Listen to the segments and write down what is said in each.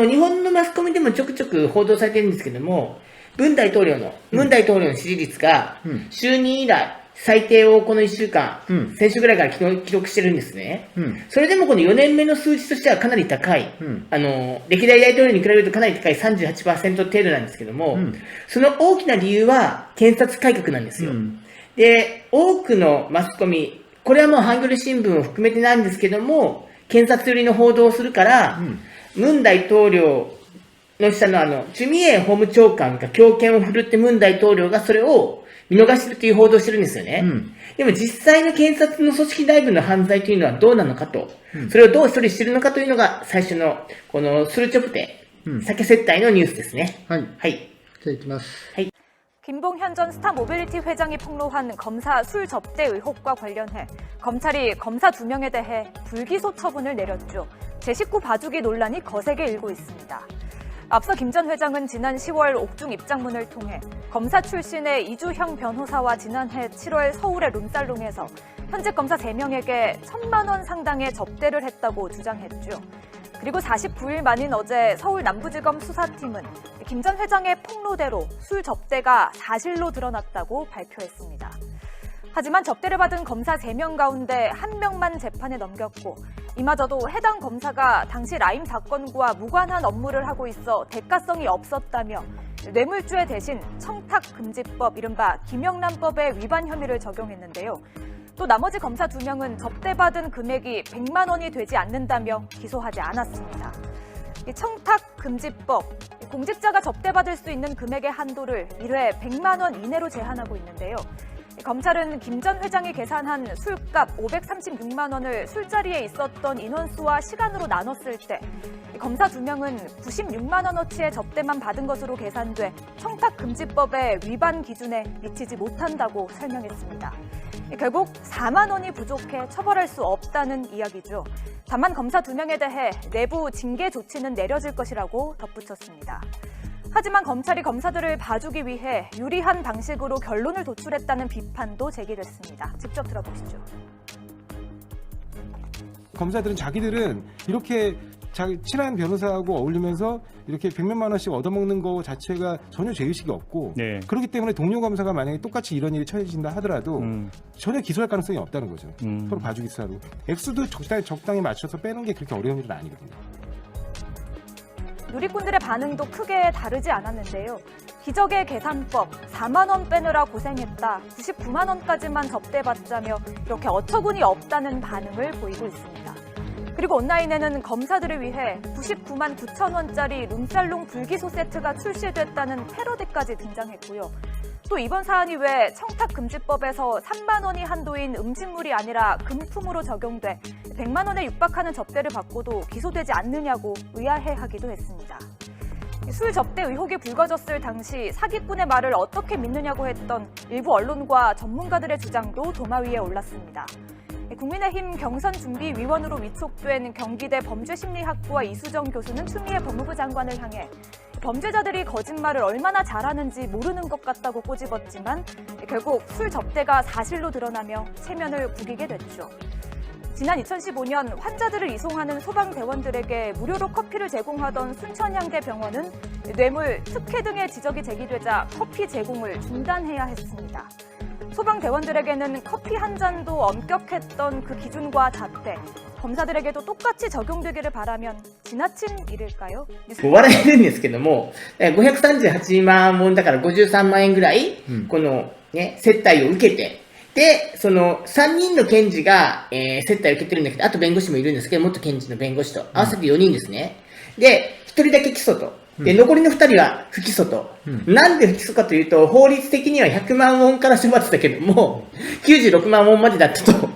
日本のマスコミでもちょくちょく報道されてるんですけども、文大統領の支持率が、就任以来、最低をこの1週間、先週ぐらいから記録してるんですね。それでもこの4年目の数字としてはかなり高い、歴代大統領に比べるとかなり高い 38% 程度なんですけども、その大きな理由は検察改革なんですよ。で、多くのマスコミ、これはもうハンギョレ新聞を含めてなんですけども、検察寄りの報道をするから、文大統領の下のチュミエ法務長官が強権を振るって文大統領がそれを見逃してるという報道をしてるんですよね。でも実際の検察の組織内部の犯罪というのはどうなのかと、それをどう処理しているのかというのが最初のこのスルチョプテ、酒接待のニュースですね。はい。はい。じゃあ行きます。はい。 김봉현 전 스타모빌리티 회장이 폭로한 검사 술 접대 의혹과 관련해 검찰이 검사 2명에 대해 불기소 처분을 내렸죠. 제19 봐주기 논란이 거세게 일고 있습니다. 앞서 김 전 회장은 지난 10월 옥중 입장문을 통해 검사 출신의 이주형 변호사와 지난해 7월 서울의 룸살롱에서 현직 검사 3명에게 1,000만 원 상당의 접대를 했다고 주장했죠. 그리고 49일 만인 어제 서울 남부지검 수사팀은 김 전 회장의 폭로대로 술 접대가 사실로 드러났다고 발표했습니다. 하지만 접대를 받은 검사 3명 가운데 1명만 재판에 넘겼고 이마저도 해당 검사가 당시 라임 사건과 무관한 업무를 하고 있어 대가성이 없었다며 뇌물죄 대신 청탁금지법 이른바 김영란법의 위반 혐의를 적용했는데요. 또 나머지 검사 2명은 접대받은 금액이 100만 원이 되지 않는다며 기소하지 않았습니다. 청탁금지법, 공직자가 접대받을 수 있는 금액의 한도를 1회 100만 원 이내로 제한하고 있는데요. 검찰은 김 전 회장이 계산한 술값 536만 원을 술자리에 있었던 인원수와 시간으로 나눴을 때 검사 2명은 96만 원어치의 접대만 받은 것으로 계산돼 청탁금지법의 위반 기준에 미치지 못한다고 설명했습니다. 결국 4만 원이 부족해 처벌할 수 없다는 이야기죠. 다만 검사 2명에 대해 내부 징계 조치는 내려질 것이라고 덧붙였습니다. 하지만 검찰이 검사들을 봐주기 위해 유리한 방식으로 결론을 도출했다는 비판도 제기됐습니다. 직접 들어보시죠. 검사들은 자기들은 이렇게 친한 변호사하고 어울리면서 이렇게 100몇만 원씩 얻어먹는 거 자체가 전혀 죄의식이 없고 네. 그렇기 때문에 동료 검사가 만약에 똑같이 이런 일이 처해진다 하더라도 전혀 기소할 가능성이 없다는 거죠. 서로 봐주기 수사로. 액수도 적당히 맞춰서 빼는 게 그렇게 어려운 일은 아니거든요. 누리꾼들의 반응도 크게 다르지 않았는데요. 기적의 계산법, 4만 원 빼느라 고생했다, 99만 원까지만 접대받자며 이렇게 어처구니 없다는 반응을 보이고 있습니다. 그리고 온라인에는 검사들을 위해 99만 9천 원짜리 룸살롱 불기소 세트가 출시됐다는 패러디까지 등장했고요. 또 이번 사안이 왜 청탁금지법에서 3만 원이 한도인 음식물이 아니라 금품으로 적용돼 100만 원에 육박하는 접대를 받고도 기소되지 않느냐고 의아해하기도 했습니다. 술 접대 의혹이 불거졌을 당시 사기꾼의 말을 어떻게 믿느냐고 했던 일부 언론과 전문가들의 주장도 도마 위에 올랐습니다. 국민의힘 경선준비위원으로 위촉된 경기대 범죄심리학부와 이수정 교수는 추미애 법무부 장관을 향해 범죄자들이 거짓말을 얼마나 잘하는지 모르는 것 같다고 꼬집었지만 결국 술 접대가 사실로 드러나며 체면을 구기게 됐죠. 지난 2015년 환자들을 이송하는 소방대원들에게 무료로 커피를 제공하던 순천향대 병원은 뇌물, 특혜 등의 지적이 제기되자 커피 제공을 중단해야 했습니다. 소방대원들에게는 커피 한 잔도 엄격했던 그 기준과 잣대, 검사들에게도 똑같이 적용되기를 바라면 지나친 일일까요? 笑えるんですけども、538万ウォンだから53万円ぐらい、このね、接待を受けて、で、その3人の検事が、接待を受けてるんだけど、あと弁護士もいるんですけど、元検事の弁護士と合わせて4人ですね。で、1人だけ起訴と。で、残りの2人は不起訴と。なんで不起訴かというと、法律的には100万ウォンから処罰だけども、96万ウォンまでだったと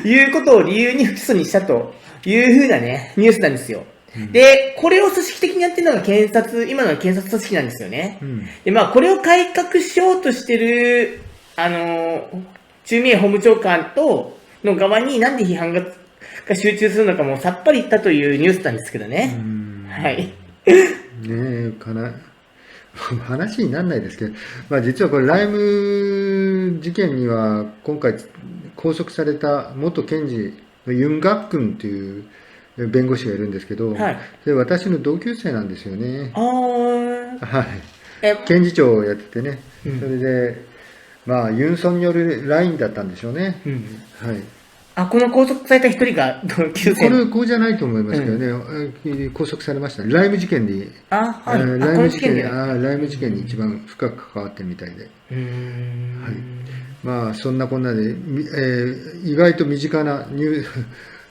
いうことを理由に不起訴にしたというふうなね、ニュースなんですよ。で、これを組織的にやってるのが今の検察組織なんですよね。で、まあ、これを改革しようとしてる、チュミエ法務長官の側になんで批判が集中するのかもさっぱり言ったというニュースなんですけどね。はい。ねえ、話にならないですけど、まあ実はこれライム事件には今回拘束された元検事のユン・ガックンという弁護士がいるんですけど、はい。で私の同級生なんですよね。あー。はい。え、検事長をやっててね、うんそれで、まあ、ユン・ソンによるラインだったんでしょうね。うん。はい。あ、この拘束された一人が同級生の。これじゃないと思いますけどね、拘束されました。ライム事件に、あ、はい。あ、ライこのム事件に、事件で。ライム事件に一番深く関わってるみたいで。はい。まあ、そんなこんなで、意外と身近な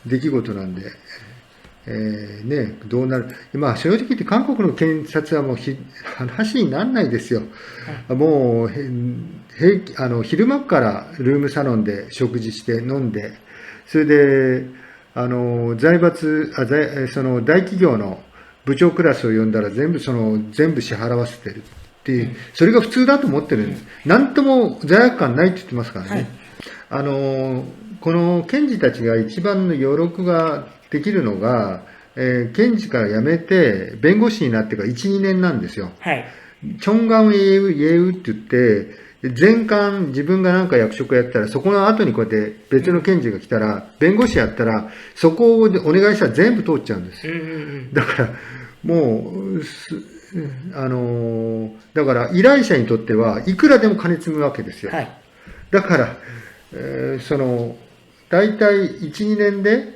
出来事なんで、ね、どうなる。まあ、正直言って韓国の検察はもう話にならないですよ。もう、昼間からルームサロンで食事して飲んで、それで、その大企業の部長クラスを呼んだら全部支払わせてるっていう、それが普通だと思ってるんです。なんとも罪悪感ないって言ってますからね。はい、この検事たちが一番の余力ができるのが、検事から辞めて弁護士になってから1、2年なんですよ。はい。チョンガンイエウって言って、前官自分がなんか役職やったら、そこの後にこうやって別の検事が来たら、弁護士やったら、そこをお願いしたら全部通っちゃうんです。だから、もう、だから依頼者にとってはいくらでも金積むわけですよ。はい、だから、大体1、2年で、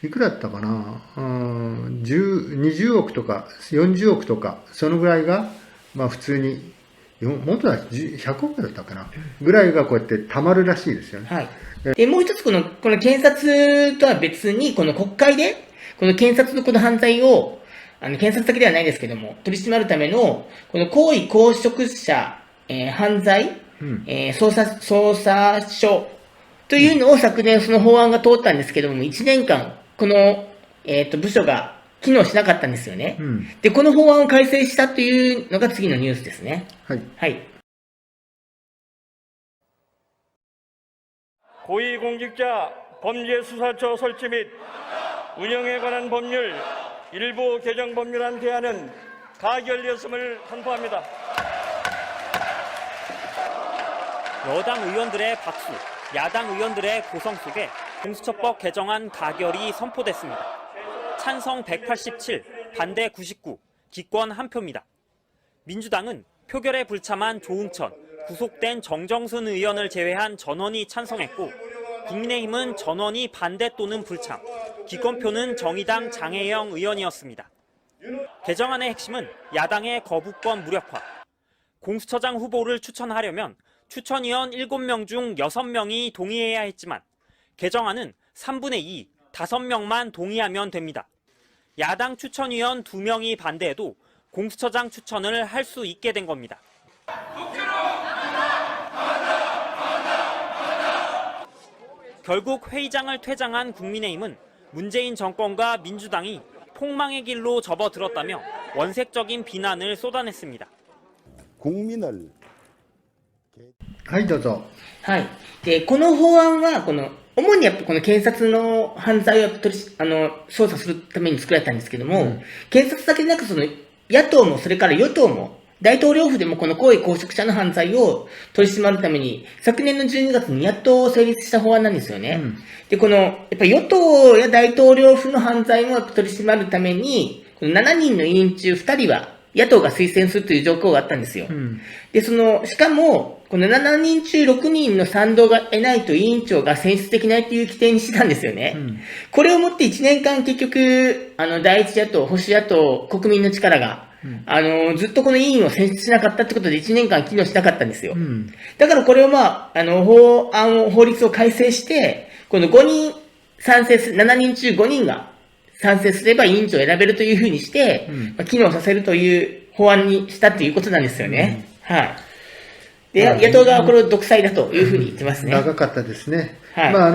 いくらだったかな、20億とか40億とか、そのぐらいが、まあ普通に、もっとだ、100億だったかな、ぐらいがこうやって貯まるらしいですよね。はい。で、もう一つこの検察とは別に、この国会で、この検察のこの犯罪を、検察だけではないですけども、取り締まるための、この行為公職者、犯罪、捜査書というのを昨年その法案が通ったんですけども、1年間、この、部署が機能しなかったんですよね。で、この法案を改正したというのが次のニュースですね。はい。はい。 고위공직자 범죄수사처 설치 및 운영에 관한 법률 일부 개정 법률안 대안은 가결되었음을 선포합니다. 여당 의원들의 박수, 야당 의원들의 고성 속에 공수처법 개정안 가결이 선포됐습니다. 찬성 187, 반대 99, 기권 한 표입니다. 민주당은 표결에 불참한 조응천, 구속된 정정순 의원을 제외한 전원이 찬성했고, 국민의힘은 전원이 반대 또는 불참, 기권표는 정의당 장혜영 의원이었습니다. 개정안의 핵심은 야당의 거부권 무력화. 공수처장 후보를 추천하려면 추천위원 7명 중 6명이 동의해야 했지만 개정안은 3분의 2, 5명만 동의하면 됩니다. 야당 추천위원 2명이 반대해도 공수처장 추천을 할 수 있게 된 겁니다. 결국 회의장을 퇴장한 국민의힘은 문재인 정권과 민주당이 폭망의 길로 접어들었다며 원색적인 비난을 쏟아냈습니다. 국민을 はい、どうぞ。はい。で、この法案は、主にやっぱこの検察の犯罪を捜査するために作られたんですけども、検察だけでなく野党もそれから与党も、大統領府でもこの行為公職者の犯罪を取り締まるために、昨年の12月にやっと成立した法案なんですよね。で、やっぱ与党や大統領府の犯罪も取り締まるために、この7人の委員中2人は野党が推薦するという状況があったんですよ。で、しかも、この7人中6人の賛同が得ないと委員長が選出できないという規定にしてたんですよね。これをもって1年間結局、第一野党、保守野党、国民の力が、ずっとこの委員を選出しなかったってことで1年間機能しなかったんですよ。だからこれを法律を改正して、この7人中5人が賛成すれば委員長を選べるというふうにして、機能させるという法案にしたということなんですよね。はい。で、野党側はこれを独裁だというふうに言ってますね。長かったですね。はい。あ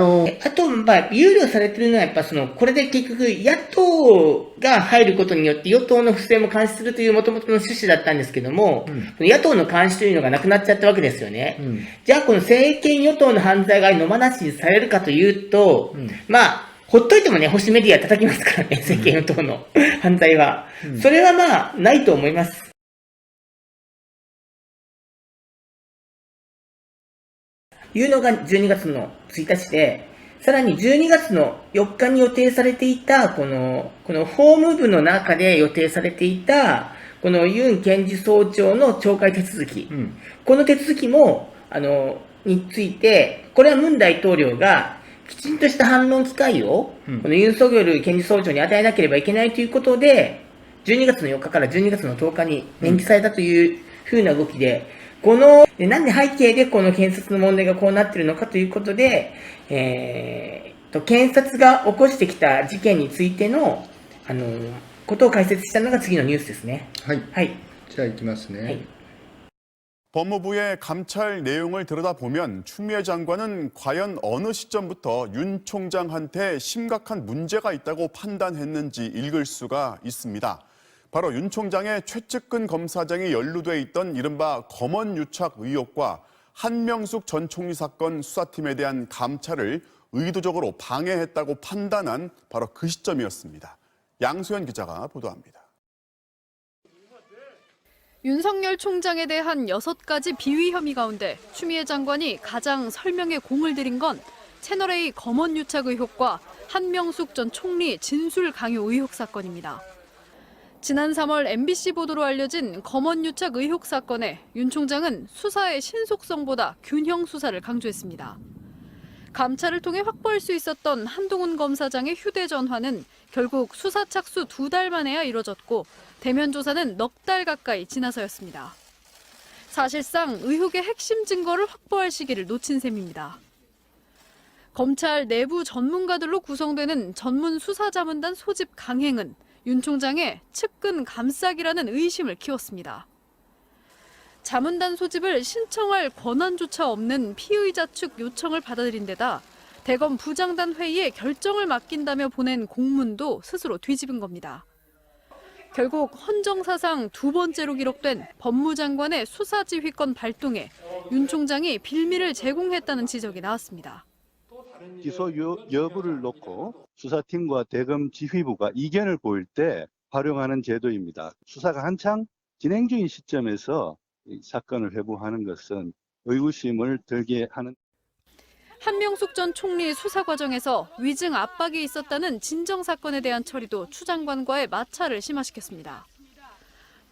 と、憂慮されてるのは、やっぱこれで結局、野党が入ることによって、与党の不正も監視するという元々の趣旨だったんですけども、野党の監視というのがなくなっちゃったわけですよね。じゃあ、この政権与党の犯罪が野放しにされるかというと、ほっといてもね、保守メディア叩きますからね、政権与党の犯罪は。それはないと思います。いうのが12月の1日で、さらに12月の4日に予定されていた、この法務部の中で予定されていた、このユン検事総長の懲戒手続き、この手続きも、について、これはムン大統領がきちんとした反論機会を、このユン・ソギョル検事総長に与えなければいけないということで、12月の4日から12月の10日に延期されたというふうな動きで、なんで背景でこの検察の問題がこうなっているのかということで、検察が起こしてきた事件についての、ことを解説したのが次のニュースですね。はい。はい。じゃあ行きますね。はい。 법무부의 감찰 내용을 들여다보면 추미애 장관은 과연 어느 시점부터 윤 총장한테 심각한 문제가 있다고 판단했는지 읽을 수가 있습니다. 바로 윤 총장의 최측근 검사장이 연루돼 있던 이른바 검언유착 의혹과 한명숙 전 총리 사건 수사팀에 대한 감찰을 의도적으로 방해했다고 판단한 바로 그 시점이었습니다. 양소연 기자가 보도합니다. 윤석열 총장에 대한 6가지 비위 혐의 가운데 추미애 장관이 가장 설명에 공을 들인 건 채널A 검언유착 의혹과 한명숙 전 총리 진술 강요 의혹 사건입니다. 지난 3월 MBC 보도로 알려진 검언유착 의혹 사건에 윤 총장은 수사의 신속성보다 균형 수사를 강조했습니다. 감찰을 통해 확보할 수 있었던 한동훈 검사장의 휴대전화는 결국 수사 착수 2달 만에야 이뤄졌고 대면 조사는 넉 달 가까이 지나서였습니다. 사실상 의혹의 핵심 증거를 확보할 시기를 놓친 셈입니다. 검찰 내부 전문가들로 구성되는 전문 수사자문단 소집 강행은 윤 총장의 측근 감싸기라는 의심을 키웠습니다. 자문단 소집을 신청할 권한조차 없는 피의자 측 요청을 받아들인 데다 대검 부장단 회의에 결정을 맡긴다며 보낸 공문도 스스로 뒤집은 겁니다. 결국 헌정사상 2번째로 기록된 법무장관의 수사지휘권 발동에 윤 총장이 빌미를 제공했다는 지적이 나왔습니다. 기소 여부를 놓고 수사팀과 대검 지휘부가 이견을 보일 때 활용하는 제도입니다. 수사가 한창 진행 중인 시점에서 이 사건을 회부하는 것은 의구심을 들게 하는. 한명숙 전 총리 수사 과정에서 위증 압박이 있었다는 진정 사건에 대한 처리도 추 장관과의 마찰을 심화시켰습니다.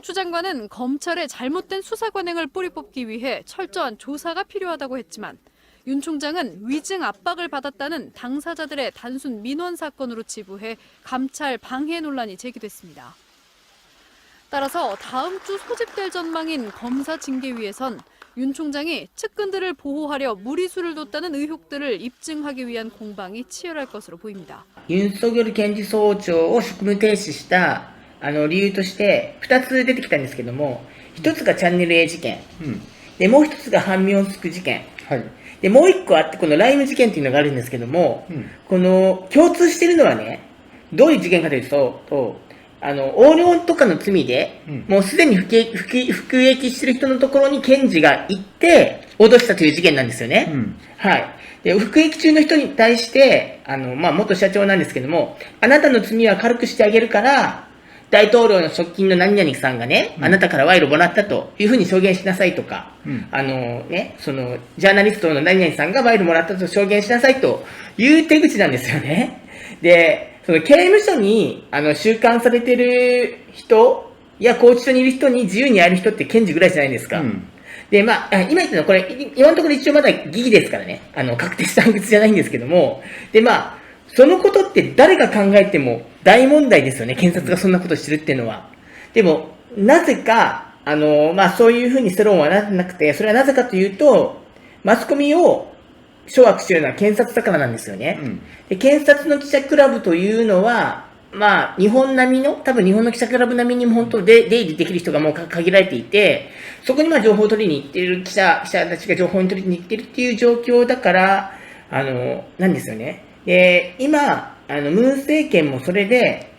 추 장관은 검찰의 잘못된 수사 관행을 뿌리 뽑기 위해 철저한 조사가 필요하다고 했지만 윤 총장은 위증 압박을 받았다는 당사자들의 단순 민원 사건으로 치부해 감찰 방해 논란이 제기됐습니다. 따라서 다음 주 소집될 전망인 검사 징계위에선 윤 총장이 측근들을 보호하려 무리수를 뒀다는 의혹들을 입증하기 위한 공방이 치열할 것으로 보입니다. 윤ソギョル検事総長を職務停止した理由として2つ出てきたんですけども、1つがチャンネル A 事件、でもう1つがハンミョンスク事件、でもう1個あってこのライム事件というのがあるんですけども、この共通しているのはね、どういう事件かというと、横領とかの罪で、もうすでに服役してる人のところに検事が行って、脅したという事件なんですよね。はい。で、服役中の人に対して、元社長なんですけども、あなたの罪は軽くしてあげるから、大統領の側近の何々さんがね、あなたから賄賂もらったというふうに証言しなさいとか、ジャーナリストの何々さんが賄賂もらったと証言しなさいという手口なんですよね。で、その刑務所に収監されてる人や拘置所にいる人に自由に会える人って検事ぐらいじゃないですか。で、今言ったのはこれ、今のところ一応まだ疑義ですからね。確定した判決じゃないんですけども。で、そのことって誰が考えても大問題ですよね。検察がそんなことしてるっていうのは。でも、なぜか、そういうふうに世論はなってなくて、それはなぜかというと、マスコミを掌握しているのは検察だからなんですよね。で、検察の記者クラブというのは、日本並みの、多分日本の記者クラブ並みに本当で出入りできる人がもう限られていて、そこに情報を取りに行っている記者たちが情報に取りに行っているっていう状況だから、なんですよね。で、今、ムン政権もそれで、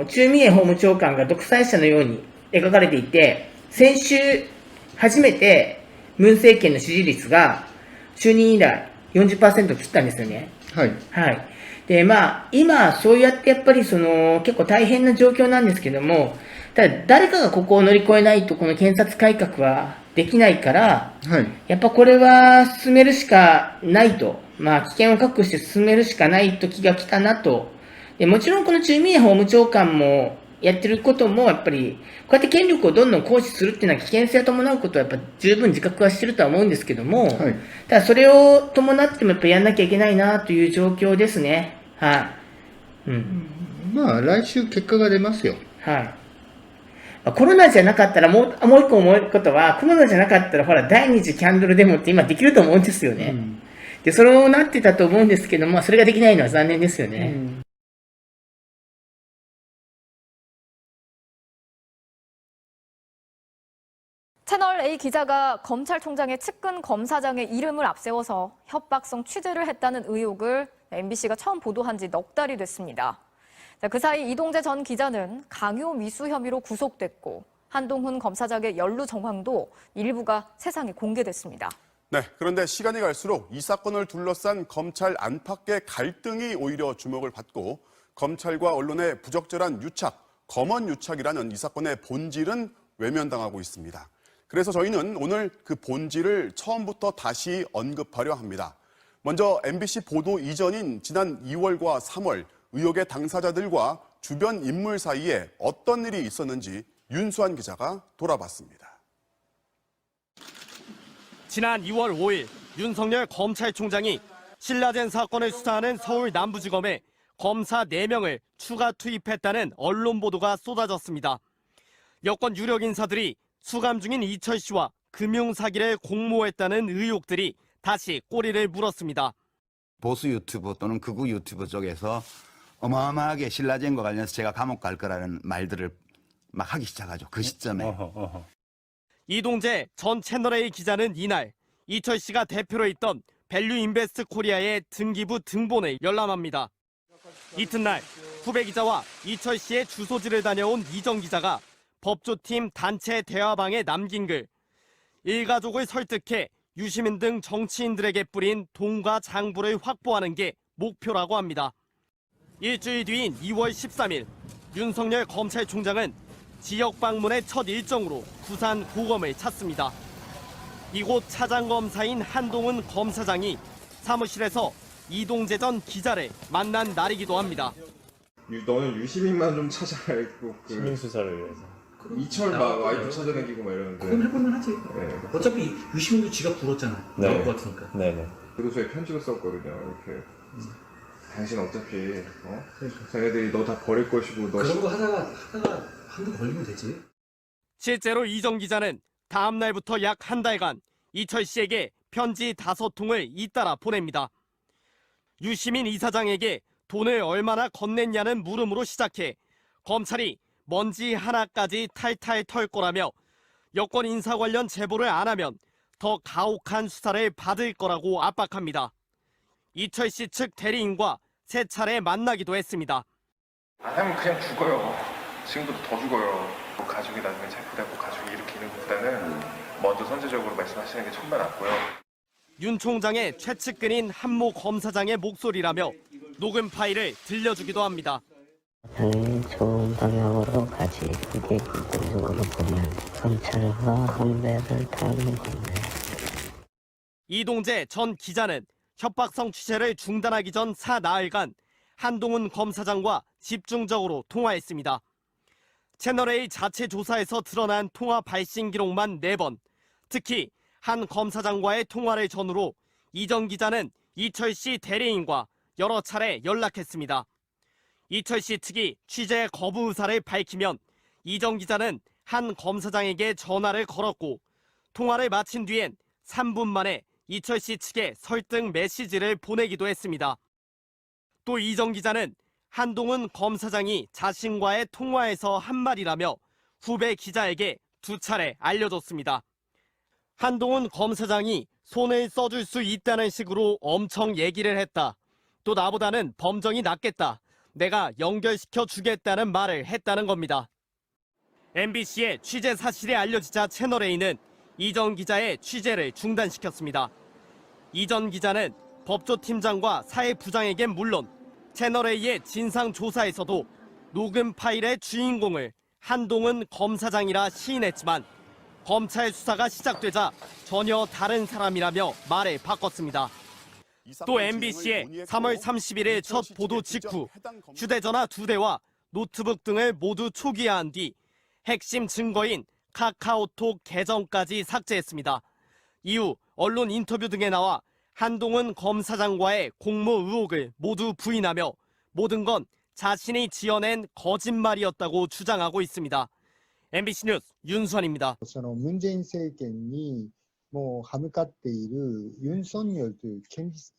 チュ・ミエ法務長官が独裁者のように描かれていて、先週、初めて、ムン政権の支持率が、就任以来、40% 切ったんですよね。はい。で、今、そうやってやっぱり結構大変な状況なんですけども、ただ誰かがここを乗り越えないと、この検察改革はできないから、やっぱこれは進めるしかないとまあ、危険を確保して進めるしかない時が来たなと。でもちろんこのチュ・ミエ法務長官もやってることも、やっぱり、こうやって権力をどんどん行使するっていうのは危険性を伴うことはやっぱ十分自覚はしてるとは思うんですけども、はい、ただそれを伴ってもやっぱやんなきゃいけないなという状況ですね。はい。うん。まあ、来週結果が出ますよ。はい。コロナじゃなかったら、もう一個思うことは、コロナじゃなかったら、ほら、第二次キャンドルデモって今できると思うんですよね。で、それをなってたと思うんですけども、それができないのは残念ですよね。채널A 기자가 검찰총장의 측근 검사장의 이름을 앞세워서 협박성 취재를 했다는 의혹을 MBC가 처음 보도한 지 넉 달이 됐습니다. 그 사이 이동재 전 기자는 강요 미수 혐의로 구속됐고 한동훈 검사장의 연루 정황도 일부가 세상에 공개됐습니다. 네, 그런데 시간이 갈수록 이 사건을 둘러싼 검찰 안팎의 갈등이 오히려 주목을 받고 검찰과 언론의 부적절한 유착, 검언 유착이라는 이 사건의 본질은 외면당하고 있습니다. 그래서 저희는 오늘 그 본질을 처음부터 다시 언급하려 합니다. 먼저 MBC 보도 이전인 지난 2월과 3월 의혹의 당사자들과 주변 인물 사이에 어떤 일이 있었는지 윤수환 기자가 돌아봤습니다. 지난 2월 5일 윤석열 검찰총장이 신라젠 사건을 수사하는 서울 남부지검에 검사 4명을 추가 투입했다는 언론 보도가 쏟아졌습니다. 여권 유력 인사들이 수감 중인 이철 씨와 금융사기를 공모했다는 의혹들이 다시 꼬리를 물었습니다. 보수 유튜브 또는 극우 유튜브 쪽에서 어마어마하게 신라젠과 관련해서 제가 감옥 갈 거라는 말들을 막 하기 시작하죠. 그 시점에. 이동재 전 채널A 기자는 이날 이철 씨가 대표로 있던 밸류인베스트 코리아의 등기부 등본을 열람합니다. 이튿날 후배 기자와 이철 씨의 주소지를 다녀온 이정 기자가 법조팀 단체 대화방에 남긴 글, 일가족을 설득해 유시민 등 정치인들에게 뿌린 돈과 장부를 확보하는 게 목표라고 합니다. 일주일 뒤인 2월 13일 윤석열 검찰총장은 지역 방문의 첫 일정으로 부산 고검을 찾습니다. 이곳 차장검사인 한동훈 검사장이 사무실에서 이동재 전 기자를 만난 날이기도 합니다. 너는 유시민만 좀 찾아가고 시민수사를 위해서 이철 막 와이프 찾아다니고 막 이러는데 그건 해보면 하지. 네. 어차피 유시민도 지가 불었잖아. 네. 나올 것 같으니까. 네네. 교도소에 편지를 썼거든요. 이렇게 당신 어차피 그러니까. 자네들이 너 다 버릴 것이고 너 그런 거 하다가 한두 걸리면 되지. 실제로 이정 기자는 다음 날부터 약 한 달간 이철 씨에게 편지 5통을 잇따라 보냅니다. 유시민 이사장에게 돈을 얼마나 건넸냐는 물음으로 시작해 검찰이 먼지 하나까지 탈탈 털 거라며 여권 인사 관련 제보를 안 하면 더 가혹한 수사를 받을 거라고 압박합니다. 이철 씨 측 대리인과 3차례 만나기도 했습니다. 안 하면 그냥 죽어요. 지금부터 더 죽어요. 가족이 나중에 체포되고 가족이 일으키는 것보다는 먼저 선제적으로 말씀하시는 게 천만 낫고요. 윤 총장의 최측근인 한모 검사장의 목소리라며 녹음 파일을 들려주기도 합니다. 좋은 방향으로 가지. 이게 이쪽으로 보면 검찰과 헌배를 타는 건데. 이동재 전 기자는 협박성 취재를 중단하기 전 4나흘간 한동훈 검사장과 집중적으로 통화했습니다. 채널A 자체 조사에서 드러난 통화 발신 기록만 4번, 특히 한 검사장과의 통화를 전후로 이정 기자는 이철 씨 대리인과 여러 차례 연락했습니다. 이철 씨 측이 취재 거부 의사를 밝히면 이정 기자는 한 검사장에게 전화를 걸었고 통화를 마친 뒤엔 3분 만에 이철 씨 측에 설득 메시지를 보내기도 했습니다. 또 이정 기자는 한동훈 검사장이 자신과의 통화에서 한 말이라며 후배 기자에게 2차례 알려줬습니다. 한동훈 검사장이 손을 써줄 수 있다는 식으로 엄청 얘기를 했다. 또 나보다는 범정이 낫겠다. 내가 연결시켜 주겠다는 말을 했다는 겁니다. MBC의 취재 사실이 알려지자 채널A는 이정 기자의 취재를 중단시켰습니다. 이전 기자는 법조팀장과 사회부장에겐 물론 채널A의 진상조사에서도 녹음 파일의 주인공을 한동훈 검사장이라 시인했지만 검찰 수사가 시작되자 전혀 다른 사람이라며 말을 바꿨습니다. 또 MBC의 3월 31일 첫 보도 직후 휴대전화 2대와 노트북 등을 모두 초기화한 뒤 핵심 증거인 카카오톡 계정까지 삭제했습니다. 이후 언론 인터뷰 등에 나와 한동훈 검사장과의 공모 의혹을 모두 부인하며 모든 건 자신이 지어낸 거짓말이었다고 주장하고 있습니다. MBC 뉴스 윤수환입니다. 文在寅政権にもう歯向かっているユン・ソンニョルという検事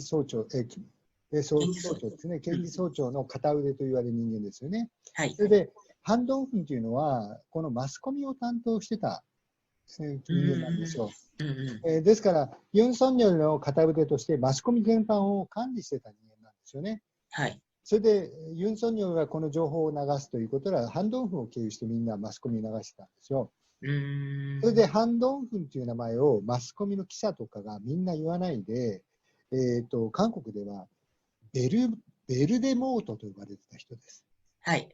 総長ですね、検事総長の片腕と言われる人間ですよね。それで、ハン・ドンフンというのは、このマスコミを担当してた人間なんですよ。ですから、ユン・ソンニョルの片腕としてマスコミ全般を管理してた人間なんですよね。それで、ユン・ソンニョルがこの情報を流すということは、ハン・ドンフンを経由してみんなマスコミに流してたんですよ。それで、ハン・ドンフンという名前をマスコミの記者とかがみんな言わないで、韓国ではベルデモートと呼ばれてた人です。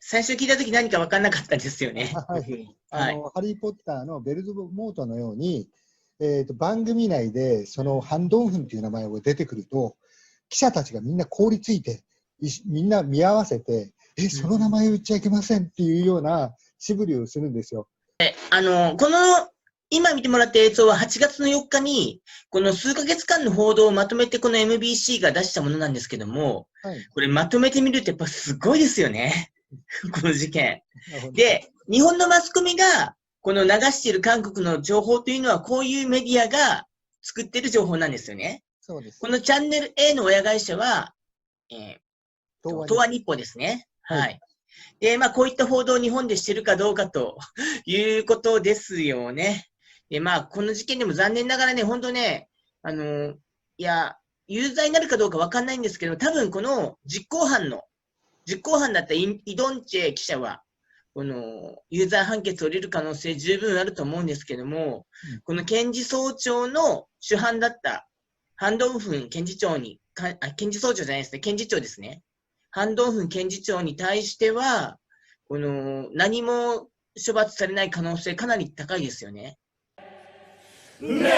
最初聞いたとき何か分かんなかったんですよね。ハリー・ポッターのベルデモートのように、番組内でそのハン・ドンフンという名前が出てくると、記者たちがみんな凍りついて、みんな見合わせて、その名前を言っちゃいけませんっていうような仕振りをするんですよ。この今見てもらった映像は8月の4日に、この数ヶ月間の報道をまとめてこの MBC が出したものなんですけども、これまとめてみるとやっぱすごいですよね。この事件。で、日本のマスコミがこの流している韓国の情報というのはこういうメディアが作っている情報なんですよね。そうです。このチャンネル A の親会社は、東和日報ですね。で、こういった報道を日本でしてるかどうかということですよね。で、この事件でも残念ながらね、本当ね、有罪になるかどうかわかんないんですけど、多分この実行犯だったイドンチェ記者は、この有罪判決を得る可能性十分あると思うんですけども、この検事総長の主犯だったハン・ドンフン検事長に、検事総長じゃないですね、検事長ですね。ハン・ドンフン検事長に対しては、この何も処罰されない可能性かなり高いですよね。ね